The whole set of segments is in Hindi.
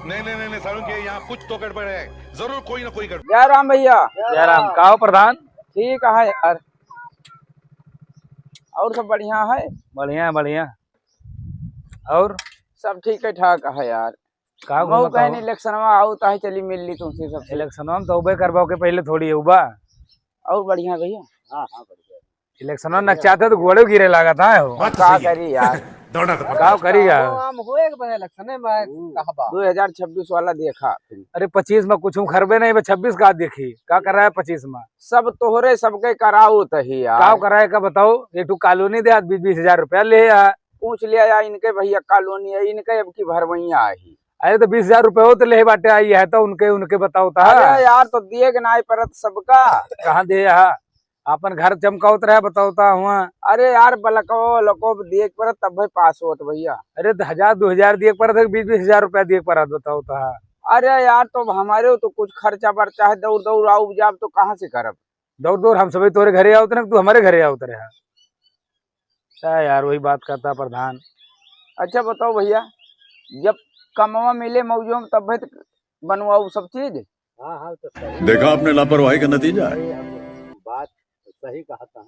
नहीं सारुण के यहाँ कुछ तो गड़बड़ है, जरूर कोई ना कोई गड़बड़। जय राम भैया। जय राम। कहो प्रधान। ठीक है यार, और सब बढ़िया है? बढ़िया बढ़िया। और सब ठीक है ठाक है यार। का मऊ कहने इलेक्शन में आओ तो चली मिल ली तुमसे सबसे। इलेक्शन में तो उबे करवाओ के पहले थोड़ी है उबा। और बढ़िया भैया। हाँ बढ़िया। इलेक्शन में नचाते तो घोड़े गिरे लगा था का करी यार। का करीगा। इलेक्शन में 2026 वाला देखा। अरे 25 में कुछ खरबे नहीं, 26 का देखी का कर रहा है 25 में। सब तोहरे सबके कराऊ तही यार। का कराए का बताओ। एक तो कॉलोनी दे 20-20 हजार रुपया ले आ। पूछ लिया यार इनके भैया कॉलोनी है, इनके अब की भरवैया ही। अरे तो 20 हजार रुपये हो तो ले बाटे आई है तो उनके उनके बताओ था। अरे यार तो दिए ना परत सबका। कहाँ दे अपन घर चमकाउत रहे बताओता हुआ। अरे यार बलको लको दिए पर तब भाई पास होत भैया। अरे 1000-2000 दिए पर 20-20 हजार रुपया दिए पर बताओ था। अरे यार तो हमारे तो कुछ खर्चा बर्चा है, दौड़ दौड़ आओ जाब तो कहाँ से करब। दौड़ दौड़ हम सभी तोरे घरे आओ ना, तू हमारे घरे आओ रहा। क्या यार वही बात करता प्रधान। अच्छा बताओ भैया, जब कमवा मिले मौजों में तब भाई बनवाओ सब चीज। हाँ तो सही। देखा आपने लापरवाही का नतीजा। बात सही कहता है,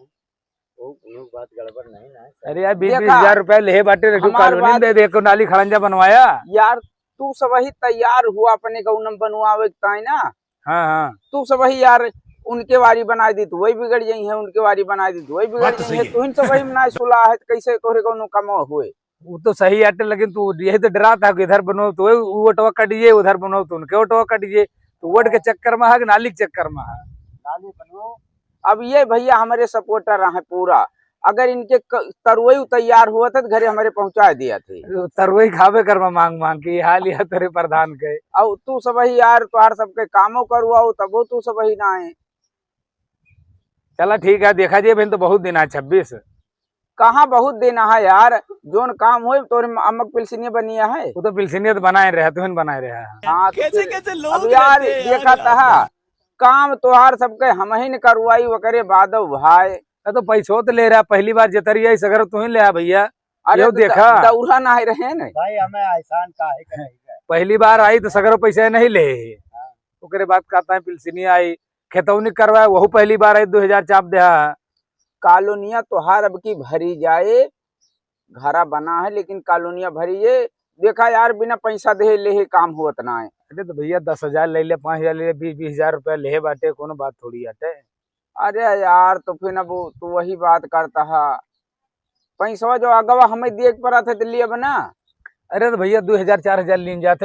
वो बात गड़बड़ नहीं ना। अरे यार 20-20 हजार रुपया ले बाटे कॉलोनी दे देखो नाली खड़ंजा बनवाया। यार तू सब ही तैयार हुआ अपने गौनम बनवावे ना। हाँ तू सब ही यार उनके वारी बना दी तो वही बिगड़ जाई है, उनके वारी बना दी तो वही बिगड़ जाई है। तू इन सब ही ना सुला है कैसे तोरे कोनो कम हुए। वो तो सही आटे, लेकिन तू यही तो डरा था कि इधर बनो तो वो ओटवा कटिए, उधर बनो तो उनके ओटवा कटिए। तो वोट के चक्कर में है कि नाली के चक्कर में है। नाली बनो। अब ये भैया हमारे सपोर्टर है पूरा। अगर इनके तरुई तैयार हुआ था तो घरे हमारे पहुंचा दिया थे। तरुई खावे कर मांग मांग के हाल या तेरे प्रधान के। अब तू सब ही यार तुहार सबके कामों करवाओ तब तू सब ही ना है। चला ठीक है, देखा जाए तो बहुत दिन है 26। कहाँ बहुत दिन है यार, जोन काम हो तो अमक पिलसिनी बनिया है। वो तो पिलसिनियत बनाए रहे तुम बनाए रहे। हाँ कैसे लोग अब यार देखा था काम तोहार सबके हम ही न करवाई वकरे बादव भाई। तो पैसों तो ले रहा, पहली बार जतरिया सगर तू ही ले भैया। अरे देखा दौरा ना रहे न भाई, हमें आसान का है। पहली बार आई तो सगरों पैसे नहीं ले। ओकरे बात कहता है पिलसिनी आई खेतौनी करवाए, वही पहली बार आई 2000 चाप दे। कॉलोनिया तोहार अब की भरी जाए, घरा बना है लेकिन कॉलोनिया भरी है। देखा यार बिना पैसा दे ले काम होत ना है। अरे तो भैया 10,000 ले ले, 5,000 ले ले, 20-20 हजार रुपया ले बाटे, कोनो बात थोड़ी आटे। अरे यार तो फिर अब तू वही बात करता है, पैसा जो अगवा हमें देख पड़ा था दिल्ली अब ना। अरे तो भैया 2000-4000 लीन जाते